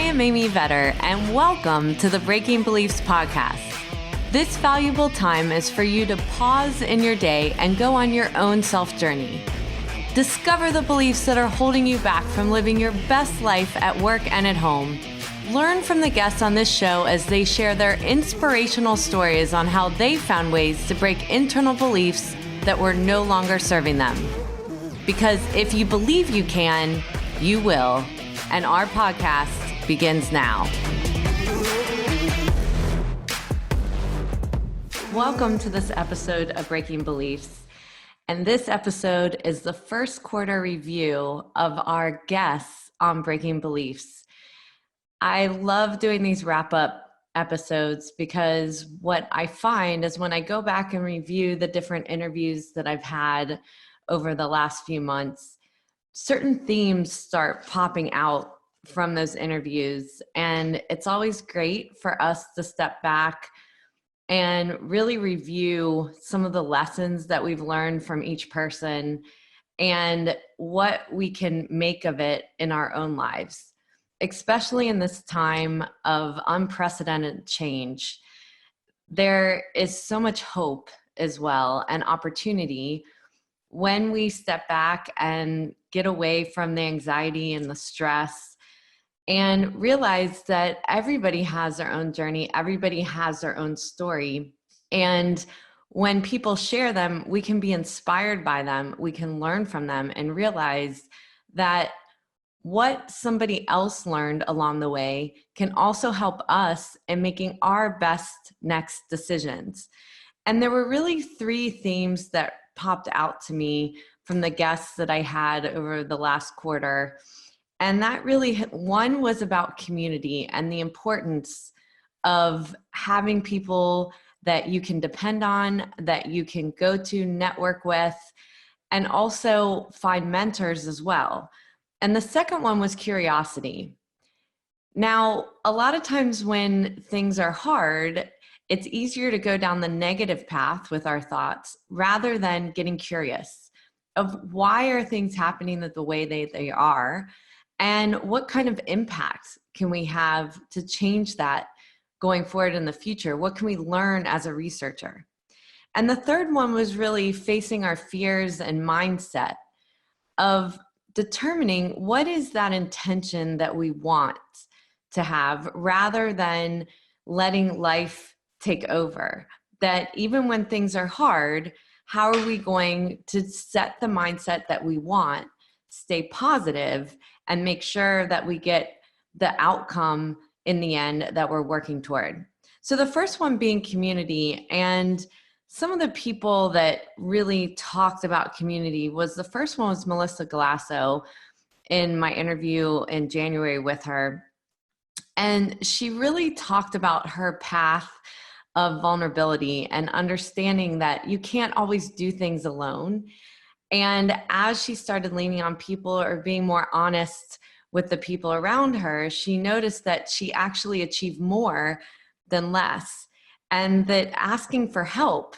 am Amy Vetter, and welcome to the Breaking Beliefs podcast. This valuable time is for you to pause in your day and go on your own self-journey. Discover the beliefs that are holding you back from living your best life at work and at home. Learn from the guests on this show as they share their inspirational stories on how they found ways to break internal beliefs that were no longer serving them. Because if you believe you can, you will. And our podcast begins now. Welcome to this episode of Breaking Beliefs. And this episode is the first quarter review of our guests on Breaking Beliefs. I love doing these wrap-up episodes because what I find is when I go back and review the different interviews that I've had over the last few months, certain themes start popping out from those interviews. And it's always great for us to step back and really review some of the lessons that we've learned from each person and what we can make of it in our own lives, especially in this time of unprecedented change. There is so much hope as well and opportunity when we step back and get away from the anxiety and the stress and realize that everybody has their own journey, everybody has their own story. And when people share them, we can be inspired by them, we can learn from them and realize that what somebody else learned along the way can also help us in making our best next decisions. And there were really three themes that popped out to me from the guests that I had over the last quarter. And that really, one was about community and the importance of having people that you can depend on, that you can go to, network with, and also find mentors as well. And the second one was curiosity. Now, a lot of times when things are hard, it's easier to go down the negative path with our thoughts rather than getting curious of why are things happening the way they are, and what kind of impact can we have to change that going forward in the future? What can we learn as a researcher? And the third one was really facing our fears and mindset of determining what is that intention that we want to have rather than letting life take over. That even when things are hard, how are we going to set the mindset that we want, stay positive, and make sure that we get the outcome in the end that we're working toward? So the first one being community, and some of the people that really talked about community was, the first one was Melissa Galasso in my interview in January with her. And she really talked about her path of vulnerability and understanding that you can't always do things alone. And as she started leaning on people or being more honest with the people around her, she noticed that she actually achieved more than less. And that asking for help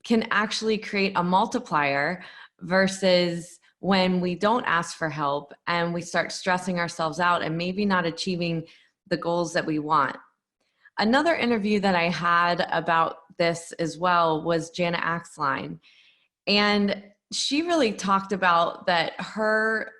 can actually create a multiplier versus when we don't ask for help and we start stressing ourselves out and maybe not achieving the goals that we want. Another interview that I had about this as well was Jana Axline. And she really talked about that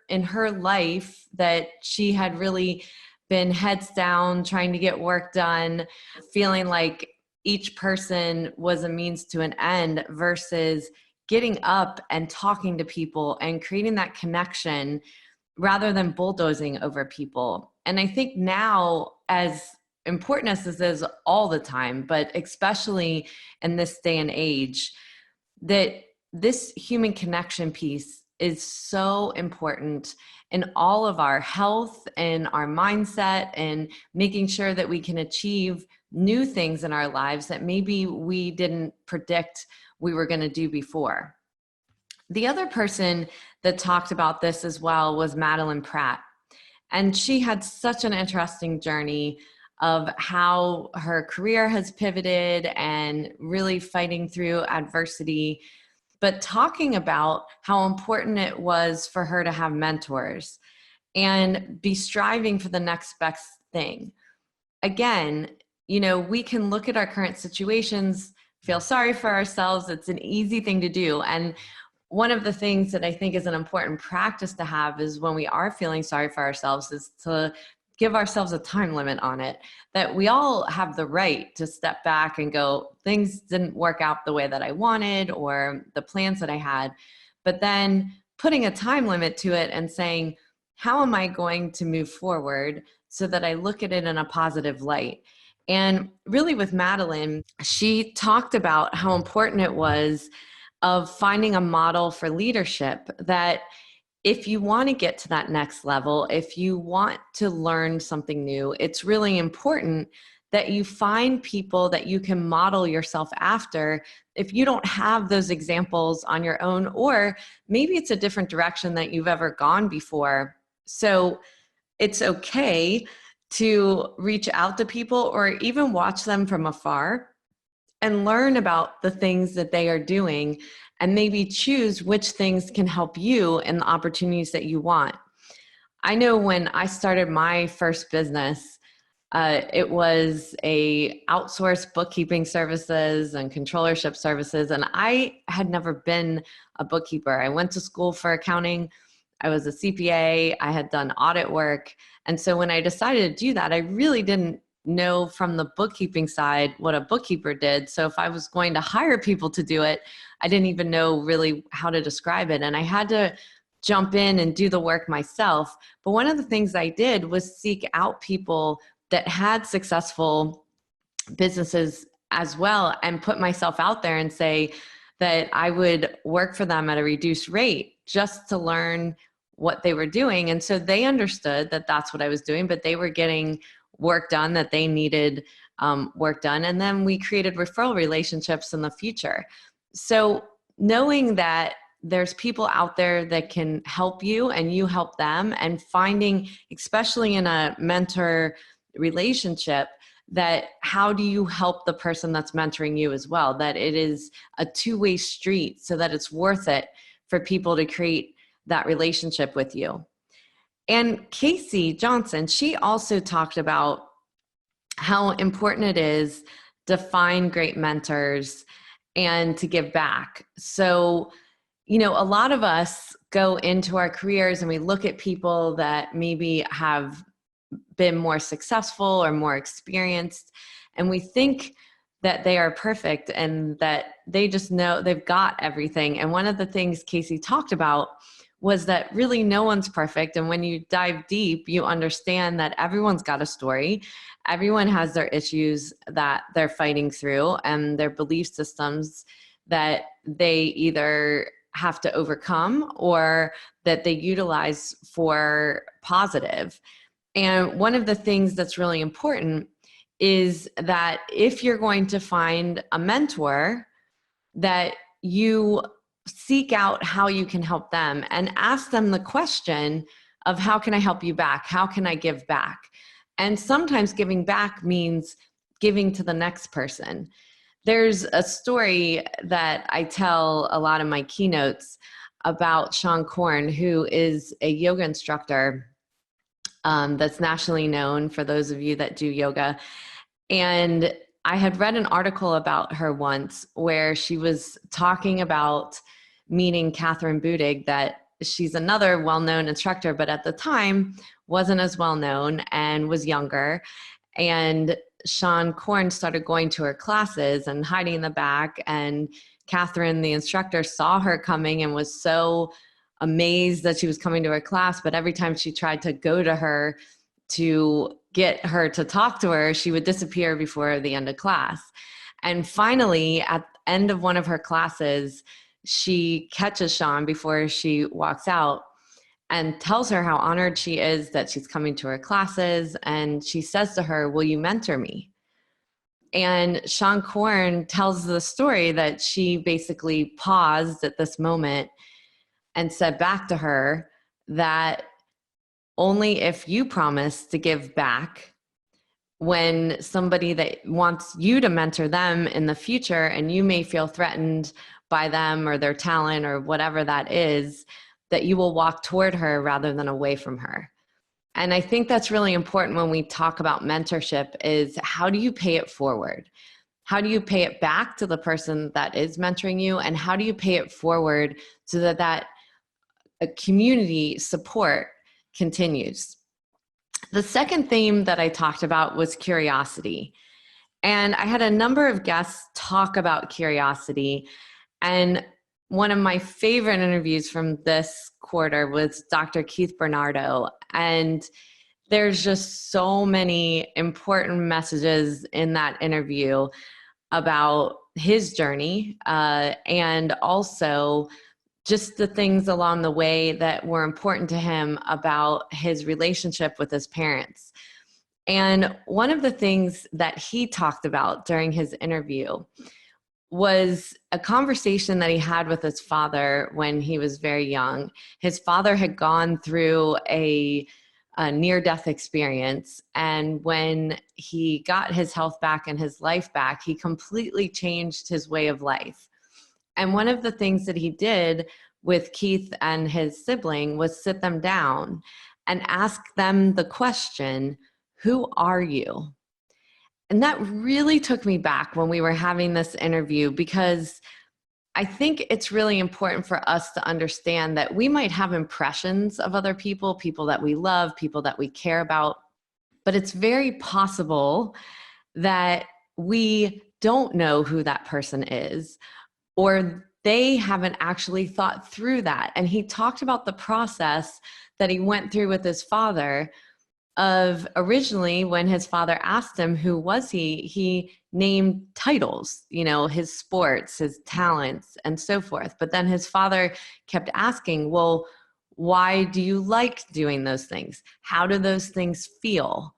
in her life that she had really been heads down, trying to get work done, feeling like each person was a means to an end versus getting up and talking to people and creating that connection rather than bulldozing over people. And I think now, as important as this is all the time, but especially in this day and age, that this human connection piece is so important in all of our health and our mindset and making sure that we can achieve new things in our lives that maybe we didn't predict we were going to do before. The other person that talked about this as well was Madeline Pratt. And she had such an interesting journey of how her career has pivoted and really fighting through adversity, but talking about how important it was for her to have mentors and be striving for the next best thing. Again, we can look at our current situations, feel sorry for ourselves. It's an easy thing to do. And one of the things that I think is an important practice to have is when we are feeling sorry for ourselves is to give ourselves a time limit on it, that we all have the right to step back and go, things didn't work out the way that I wanted or the plans that I had. But then putting a time limit to it and saying, how am I going to move forward so that I look at it in a positive light? And really with Madeline, she talked about how important it was of finding a model for leadership, that if you want to get to that next level, if you want to learn something new, it's really important that you find people that you can model yourself after if you don't have those examples on your own, or maybe it's a different direction that you've ever gone before. So it's okay to reach out to people or even watch them from afar and learn about the things that they are doing and maybe choose which things can help you in the opportunities that you want. I know when I started my first business, it was a outsourced bookkeeping services and controllership services. And I had never been a bookkeeper. I went to school for accounting. I was a CPA. I had done audit work. And so when I decided to do that, I really didn't know from the bookkeeping side what a bookkeeper did. So if I was going to hire people to do it, I didn't even know really how to describe it. And I had to jump in and do the work myself. But one of the things I did was seek out people that had successful businesses as well and put myself out there and say that I would work for them at a reduced rate just to learn what they were doing. And so they understood that that's what I was doing, but they were getting work done that they needed work done. And then we created referral relationships in the future. So knowing that there's people out there that can help you and you help them, and finding, especially in a mentor relationship, that how do you help the person that's mentoring you as well, that it is a two-way street so that it's worth it for people to create that relationship with you. And Casey Johnson, she also talked about how important it is to find great mentors and to give back. So, a lot of us go into our careers and we look at people that maybe have been more successful or more experienced, and we think that they are perfect and that they just know they've got everything. And one of the things Casey talked about was that really no one's perfect. And when you dive deep, you understand that everyone's got a story. Everyone has their issues that they're fighting through and their belief systems that they either have to overcome or that they utilize for positive. And one of the things that's really important is that if you're going to find a mentor, that you seek out how you can help them and ask them the question of, how can I help you back? How can I give back? And sometimes giving back means giving to the next person. There's a story that I tell a lot in my keynotes about Sean Korn, who is a yoga instructor that's nationally known for those of you that do yoga. And I had read an article about her once where she was talking about meeting Catherine Budig, that she's another well-known instructor, but at the time wasn't as well-known and was younger. And Sean Korn started going to her classes and hiding in the back. And Catherine, the instructor, saw her coming and was so amazed that she was coming to her class. But every time she tried to go to her to get her to talk to her, she would disappear before the end of class. And finally, at the end of one of her classes, she catches Sean before she walks out and tells her how honored she is that she's coming to her classes. And she says to her, "Will you mentor me?" And Sean Korn tells the story that she basically paused at this moment and said back to her that only if you promise to give back when somebody that wants you to mentor them in the future, and you may feel threatened by them or their talent or whatever that is, that you will walk toward her rather than away from her. And I think that's really important when we talk about mentorship is how do you pay it forward? How do you pay it back to the person that is mentoring you? And how do you pay it forward so that community support continues? The second theme that I talked about was curiosity. And I had a number of guests talk about curiosity. And one of my favorite interviews from this quarter was Dr. Keith Bernardo. And there's just so many important messages in that interview about his journey, and also just the things along the way that were important to him about his relationship with his parents. And one of the things that he talked about during his interview was a conversation that he had with his father when he was very young. His father had gone through a near-death experience, and when he got his health back and his life back, he completely changed his way of life. And one of the things that he did with Keith and his sibling was sit them down and ask them the question, who are you? And that really took me back when we were having this interview, because I think it's really important for us to understand that we might have impressions of other people, people that we love, people that we care about, but it's very possible that we don't know who that person is, or they haven't actually thought through that. And he talked about the process that he went through with his father of originally when his father asked him who was he named titles, his sports, his talents, and so forth. But then his father kept asking, well, why do you like doing those things? How do those things feel?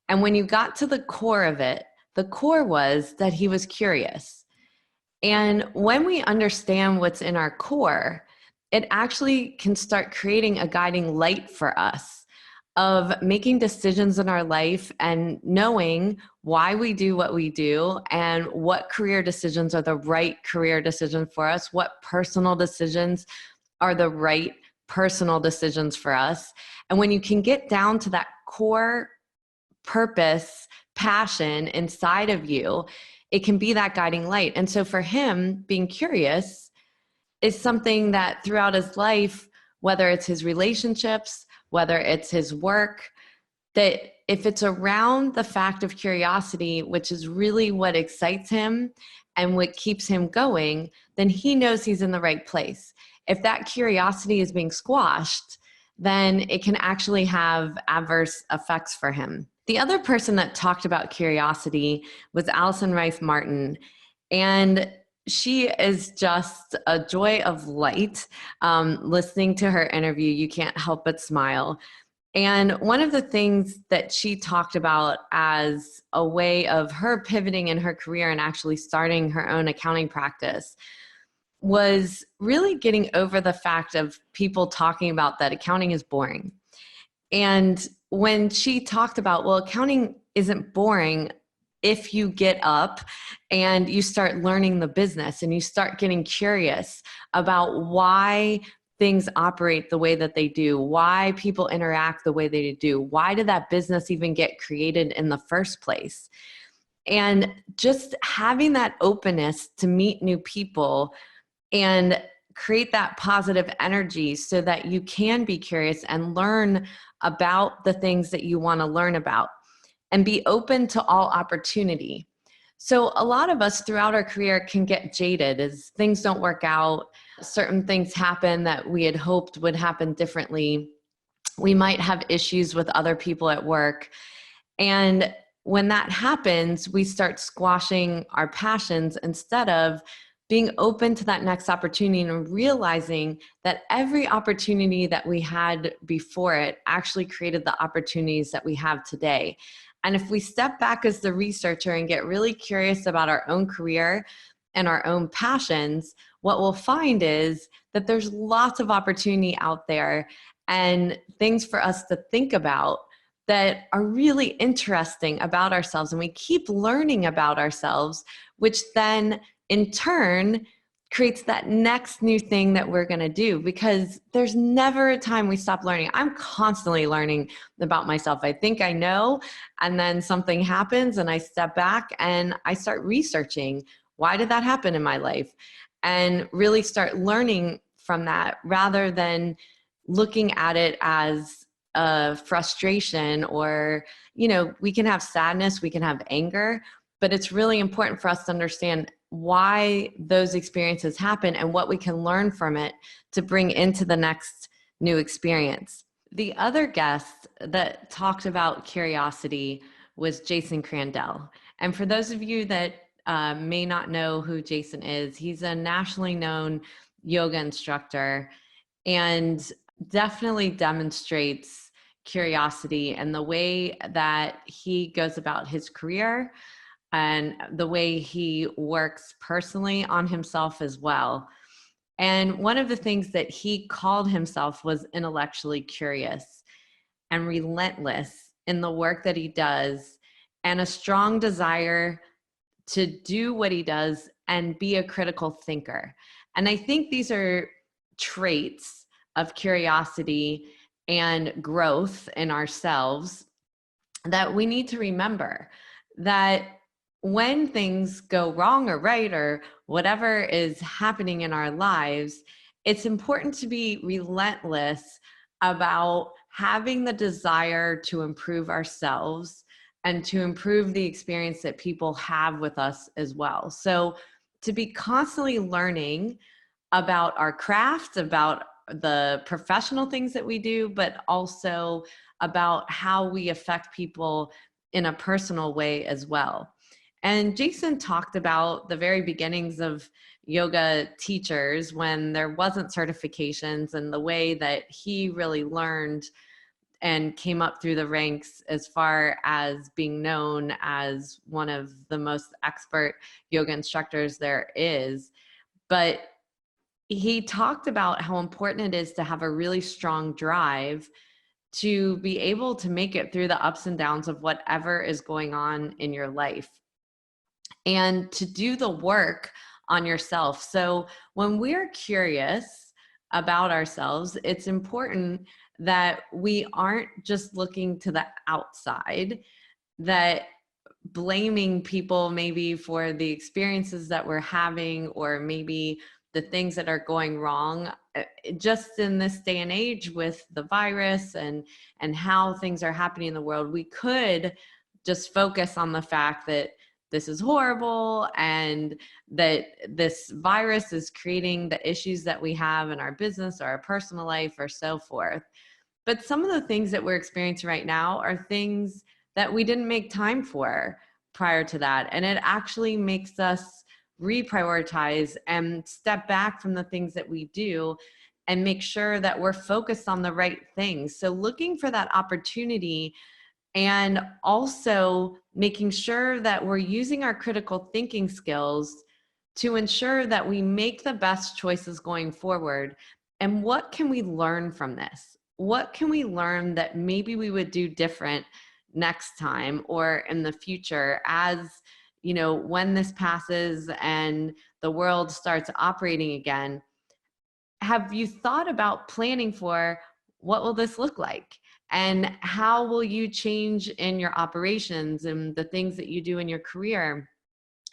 And when you got to the core of it, the core was that he was curious. And when we understand what's in our core, it actually can start creating a guiding light for us of making decisions in our life and knowing why we do what we do and what career decisions are the right career decision for us, what personal decisions are the right personal decisions for us. And when you can get down to that core purpose, passion inside of you, it can be that guiding light. And so for him, being curious is something that throughout his life, whether it's his relationships, whether it's his work, that if it's around the fact of curiosity, which is really what excites him and what keeps him going, then he knows he's in the right place. If that curiosity is being squashed, then it can actually have adverse effects for him. The other person that talked about curiosity was Allison Rife Martin. And she is just a joy of light. Listening to her interview, you can't help but smile. And one of the things that she talked about as a way of her pivoting in her career and actually starting her own accounting practice was really getting over the fact of people talking about that accounting is boring. And when she talked about, well, accounting isn't boring if you get up and you start learning the business and you start getting curious about why things operate the way that they do, why people interact the way they do, why did that business even get created in the first place? And just having that openness to meet new people and create that positive energy so that you can be curious and learn about the things that you want to learn about and be open to all opportunity. So a lot of us throughout our career can get jaded as things don't work out. Certain things happen that we had hoped would happen differently. We might have issues with other people at work. And when that happens, we start squashing our passions instead of being open to that next opportunity and realizing that every opportunity that we had before it actually created the opportunities that we have today. And if we step back as the researcher and get really curious about our own career and our own passions, what we'll find is that there's lots of opportunity out there and things for us to think about that are really interesting about ourselves. And we keep learning about ourselves, which then in turn creates that next new thing that we're going to do, because there's never a time we stop learning. I'm constantly learning about myself. I think I know, and then something happens and I step back and I start researching, why did that happen in my life? And really start learning from that, rather than looking at it as a frustration, or, we can have sadness, we can have anger, but it's really important for us to understand why those experiences happen and what we can learn from it to bring into the next new experience. The other guest that talked about curiosity was Jason Crandell. And for those of you that may not know who Jason is, he's a nationally known yoga instructor and definitely demonstrates curiosity and the way that he goes about his career and the way he works personally on himself as well. And one of the things that he called himself was intellectually curious and relentless in the work that he does, and a strong desire to do what he does and be a critical thinker. And I think these are traits of curiosity and growth in ourselves that we need to remember, that when things go wrong or right or whatever is happening in our lives, it's important to be relentless about having the desire to improve ourselves and to improve the experience that people have with us as well. So to be constantly learning about our craft, about the professional things that we do, but also about how we affect people in a personal way as well. And Jason talked about the very beginnings of yoga teachers when there wasn't certifications, and the way that he really learned and came up through the ranks as far as being known as one of the most expert yoga instructors there is. But he talked about how important it is to have a really strong drive to be able to make it through the ups and downs of whatever is going on in your life, and to do the work on yourself. So when we're curious about ourselves, it's important that we aren't just looking to the outside, that blaming people maybe for the experiences that we're having, or maybe the things that are going wrong just in this day and age with the virus and how things are happening in the world. We could just focus on the fact that this is horrible and that this virus is creating the issues that we have in our business or our personal life or so forth. But some of the things that we're experiencing right now are things that we didn't make time for prior to that. And it actually makes us reprioritize and step back from the things that we do and make sure that we're focused on the right things. So looking for that opportunity, and also making sure that we're using our critical thinking skills to ensure that we make the best choices going forward. And what can we learn from this? What can we learn that maybe we would do different next time or in the future, as when this passes and the world starts operating again? Have you thought about planning for what will this look like? And how will you change in your operations and the things that you do in your career,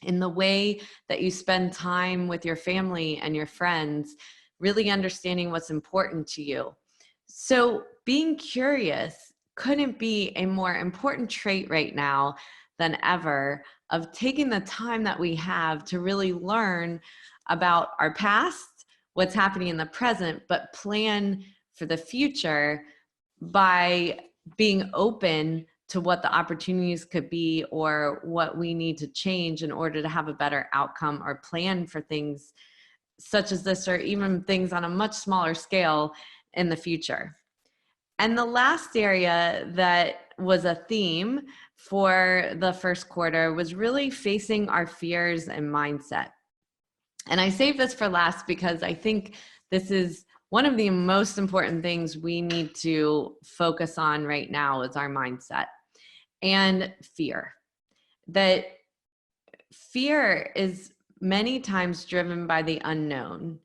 in the way that you spend time with your family and your friends, really understanding what's important to you? So being curious couldn't be a more important trait right now than ever, of taking the time that we have to really learn about our past, what's happening in the present, but plan for the future by being open to what the opportunities could be or what we need to change in order to have a better outcome or plan for things such as this, or even things on a much smaller scale in the future. And the last area that was a theme for the first quarter was really facing our fears and mindset. And I saved this for last because I think this is one of the most important things we need to focus on right now, is our mindset and fear. That fear is many times driven by the unknown.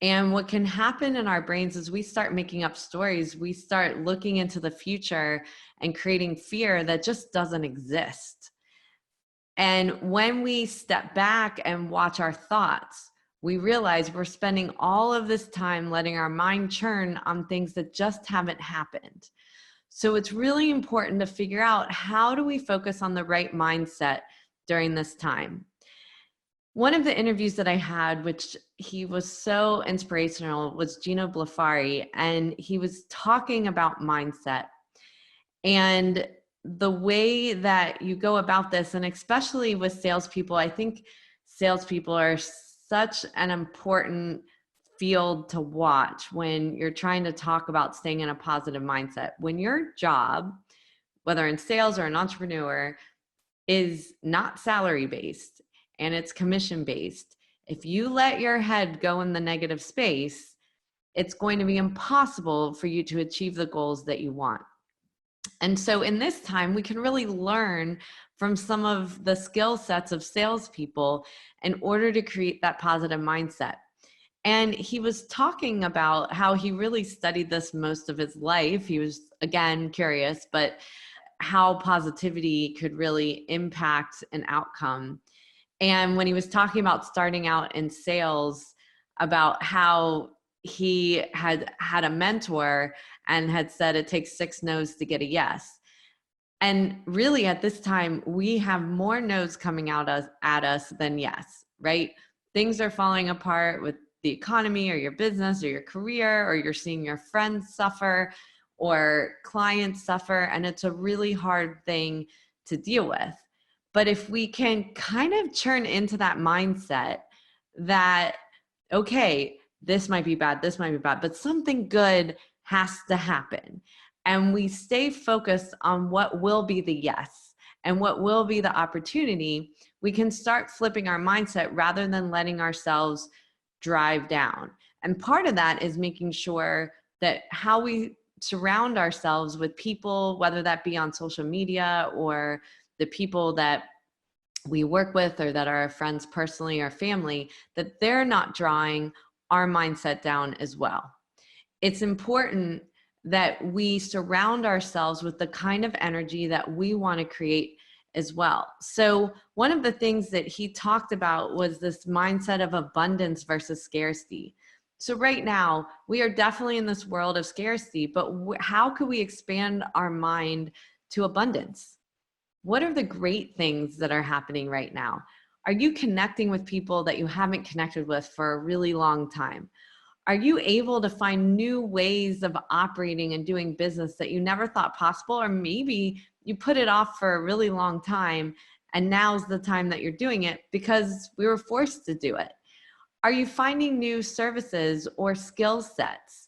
And what can happen in our brains is we start making up stories. We start looking into the future and creating fear that just doesn't exist. And when we step back and watch our thoughts, we realize we're spending all of this time letting our mind churn on things that just haven't happened. So it's really important to figure out, how do we focus on the right mindset during this time? One of the interviews that I had, which he was so inspirational, was Gino Blafari, and he was talking about mindset and the way that you go about this. And especially with salespeople, I think salespeople are such an important field to watch when you're trying to talk about staying in a positive mindset. When your job, whether in sales or an entrepreneur, is not salary based and it's commission based, if you let your head go in the negative space, it's going to be impossible for you to achieve the goals that you want. And so in this time, we can really learn from some of the skill sets of salespeople in order to create that positive mindset. And he was talking about how he really studied this most of his life. He was, again, curious, but how positivity could really impact an outcome. And when he was talking about starting out in sales, about how he had had a mentor and had said it takes 6 no's to get a yes. And really at this time, we have more no's coming out at us than yes, right? Things are falling apart with the economy or your business or your career, or you're seeing your friends suffer or clients suffer. And it's a really hard thing to deal with. But if we can kind of turn into that mindset that, okay, this might be bad, but something good has to happen. And we stay focused on what will be the yes and what will be the opportunity, we can start flipping our mindset rather than letting ourselves drive down. And part of that is making sure that how we surround ourselves with people, whether that be on social media or the people that we work with or that are our friends personally or family, that they're not drawing our mindset down as well. It's important that we surround ourselves with the kind of energy that we want to create as well. So one of the things that he talked about was this mindset of abundance versus scarcity. So right now, we are definitely in this world of scarcity, but how could we expand our mind to abundance? What are the great things that are happening right now? Are you connecting with people that you haven't connected with for a really long time? Are you able to find new ways of operating and doing business that you never thought possible? Or maybe you put it off for a really long time and now's the time that you're doing it because we were forced to do it. Are you finding new services or skill sets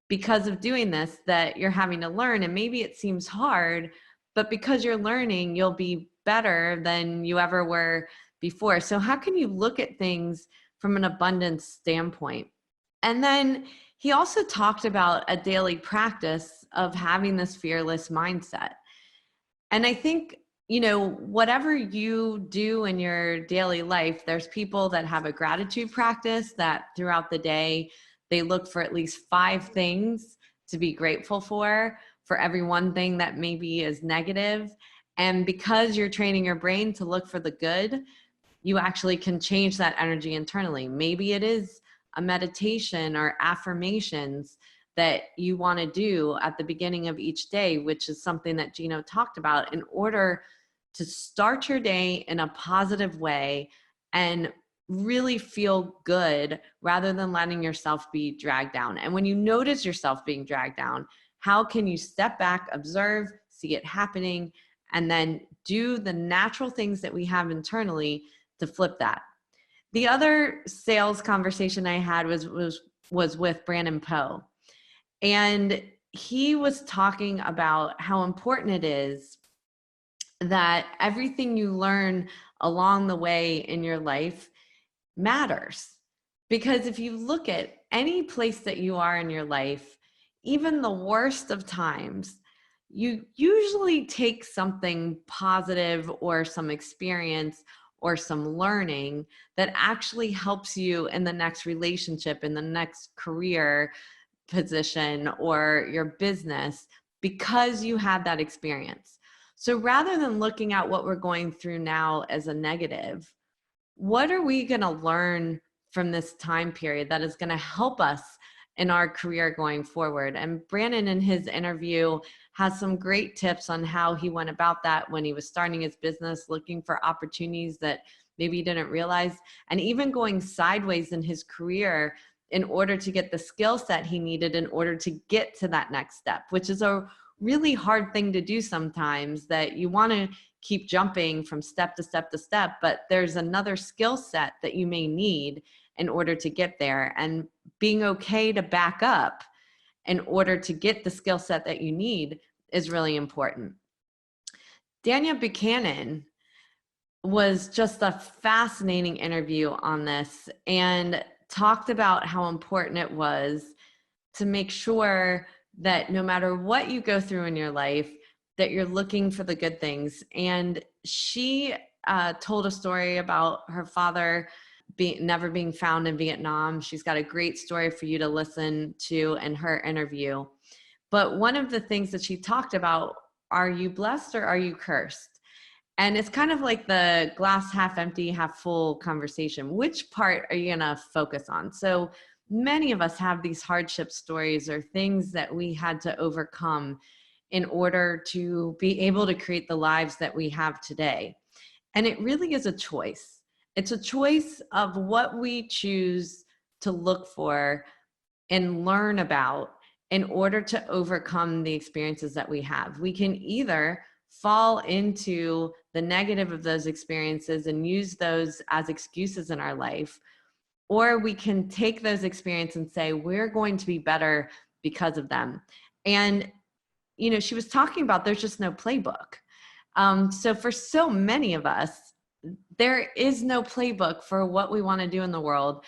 because of doing this that you're having to learn? And maybe it seems hard, but because you're learning, you'll be better than you ever were before. So how can you look at things from an abundance standpoint? And then he also talked about a daily practice of having this fearless mindset. And I think, you know, whatever you do in your daily life, there's people that have a gratitude practice that throughout the day, they look for at least 5 things to be grateful for every one thing that maybe is negative. And because you're training your brain to look for the good, you actually can change that energy internally. Maybe it is a meditation or affirmations that you want to do at the beginning of each day, which is something that Gino talked about, in order to start your day in a positive way and really feel good rather than letting yourself be dragged down. And when you notice yourself being dragged down, how can you step back, observe, see it happening, and then do the natural things that we have internally to flip that? The other sales conversation I had was with Brandon Poe. And he was talking about how important it is that everything you learn along the way in your life matters. Because if you look at any place that you are in your life, even the worst of times, you usually take something positive or some experience or some learning that actually helps you in the next relationship, in the next career position or your business, because you had that experience. So rather than looking at what we're going through now as a negative, what are we going to learn from this time period that is going to help us in our career going forward? And Brandon, in his interview, has some great tips on how he went about that when he was starting his business, looking for opportunities that maybe he didn't realize, and even going sideways in his career in order to get the skill set he needed in order to get to that next step, which is a really hard thing to do sometimes, that you want to keep jumping from step to step to step, but there's another skill set that you may need in order to get there. And being okay to back up in order to get the skill set that you need is really important. Danielle Buchanan was just a fascinating interview on this and talked about how important it was to make sure that no matter what you go through in your life, that you're looking for the good things. And she told a story about her father never being found in Vietnam. She's got a great story for you to listen to in her interview. But one of the things that she talked about, are you blessed or are you cursed? And it's kind of like the glass half empty, half full conversation. Which part are you going to focus on? So many of us have these hardship stories or things that we had to overcome in order to be able to create the lives that we have today. And it really is a choice. It's a choice of what we choose to look for and learn about in order to overcome the experiences that we have. We can either fall into the negative of those experiences and use those as excuses in our life, or we can take those experiences and say, we're going to be better because of them. And, you know, she was talking about there's just no playbook. So for so many of us, there is no playbook for what we want to do in the world.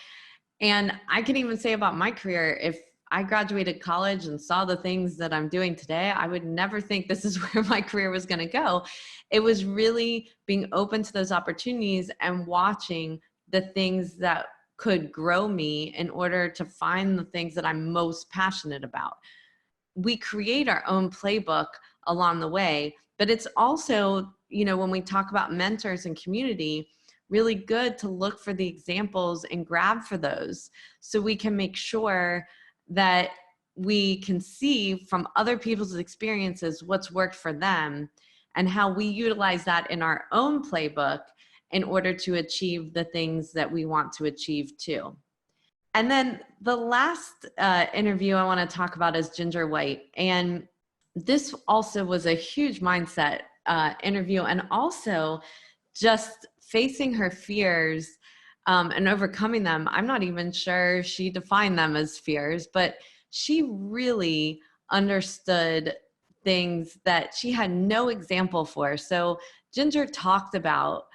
And I can even say about my career, if I graduated college and saw the things that I'm doing today, I would never think this is where my career was going to go. It was really being open to those opportunities and watching the things that could grow me in order to find the things that I'm most passionate about. We create our own playbook along the way, but it's also, you know, when we talk about mentors and community, really good to look for the examples and grab for those so we can make sure that we can see from other people's experiences what's worked for them and how we utilize that in our own playbook in order to achieve the things that we want to achieve too. And then the last interview I want to talk about is Ginger White. And this also was a huge mindset interview, and also just facing her fears and overcoming them. I'm not even sure she defined them as fears, but she really understood things that she had no example for. So Ginger talked about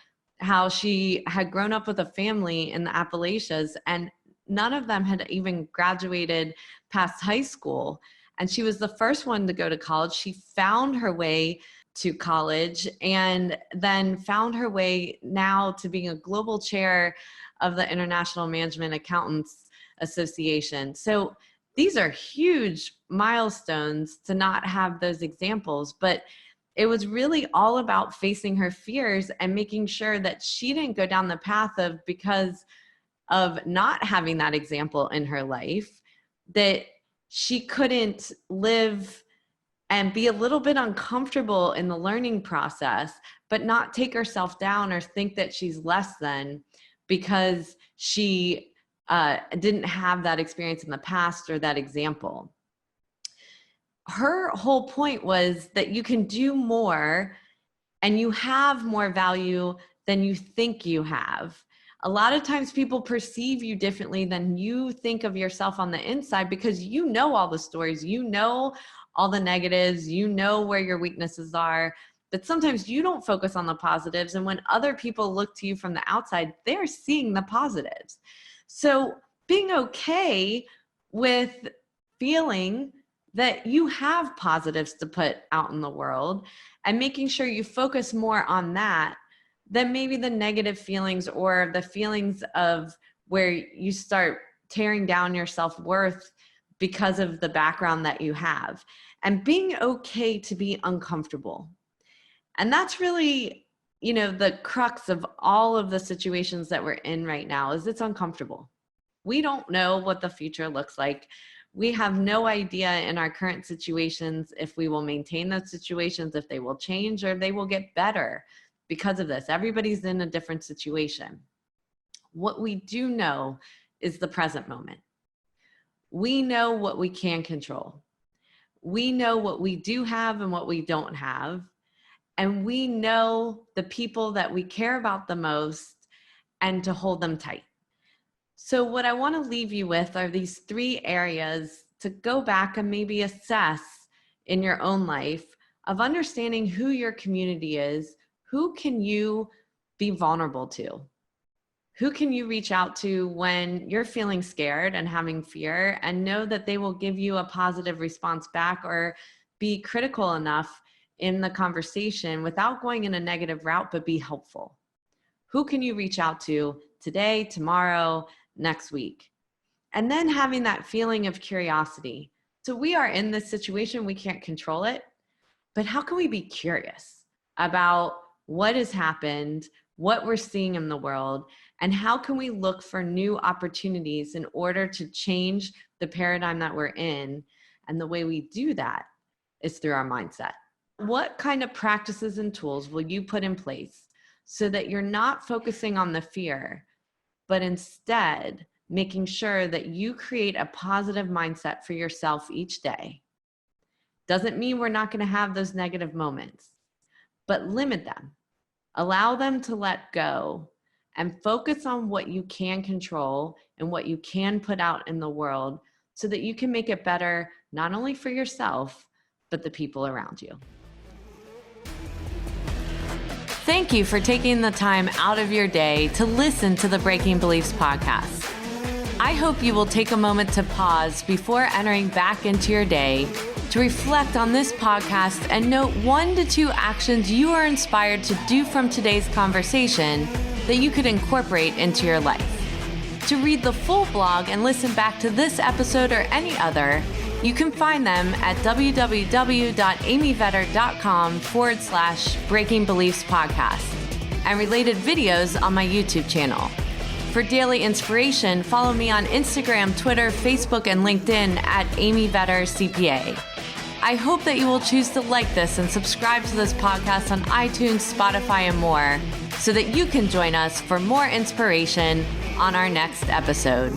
how she had grown up with a family in the Appalachians, and none of them had even graduated past high school. And she was the first one to go to college. She found her way to college and then found her way now to being a global chair of the International Management Accountants Association. So these are huge milestones to not have those examples, but it was really all about facing her fears and making sure that she didn't go down the path of, because of not having that example in her life, that she couldn't live and be a little bit uncomfortable in the learning process, but not take herself down or think that she's less than because she didn't have that experience in the past or that example. Her whole point was that you can do more and you have more value than you think you have. A lot of times people perceive you differently than you think of yourself on the inside, because you know all the stories, you know all the negatives, you know where your weaknesses are, but sometimes you don't focus on the positives. And when other people look to you from the outside, they're seeing the positives. So being okay with feeling that you have positives to put out in the world and making sure you focus more on that then maybe the negative feelings or the feelings of where you start tearing down your self-worth because of the background that you have, and being okay to be uncomfortable. And that's really, the crux of all of the situations that we're in right now is it's uncomfortable. We don't know what the future looks like. We have no idea in our current situations if we will maintain those situations, if they will change, or they will get better because of this. Everybody's in a different situation. What we do know is the present moment. We know what we can control. We know what we do have and what we don't have. And we know the people that we care about the most and to hold them tight. So what I want to leave you with are these 3 areas to go back and maybe assess in your own life of understanding who your community is. Who can you be vulnerable to? Who can you reach out to when you're feeling scared and having fear, and know that they will give you a positive response back or be critical enough in the conversation without going in a negative route, but be helpful? Who can you reach out to today, tomorrow, next week? And then having that feeling of curiosity. So we are in this situation, we can't control it, but how can we be curious about what has happened, what we're seeing in the world, and how can we look for new opportunities in order to change the paradigm that we're in? And the way we do that is through our mindset. What kind of practices and tools will you put in place so that you're not focusing on the fear, but instead making sure that you create a positive mindset for yourself each day? Doesn't mean we're not going to have those negative moments, but limit them. Allow them to let go and focus on what you can control and what you can put out in the world so that you can make it better, not only for yourself, but the people around you. Thank you for taking the time out of your day to listen to the Breaking Beliefs podcast. I hope you will take a moment to pause before entering back into your day to reflect on this podcast and note 1 to 2 actions you are inspired to do from today's conversation that you could incorporate into your life. To read the full blog and listen back to this episode or any other, you can find them at www.amyvetter.com/Breaking Beliefs podcast and related videos on my YouTube channel. For daily inspiration, follow me on Instagram, Twitter, Facebook, and LinkedIn at Amy Vetter CPA. I hope that you will choose to like this and subscribe to this podcast on iTunes, Spotify, and more so that you can join us for more inspiration on our next episode.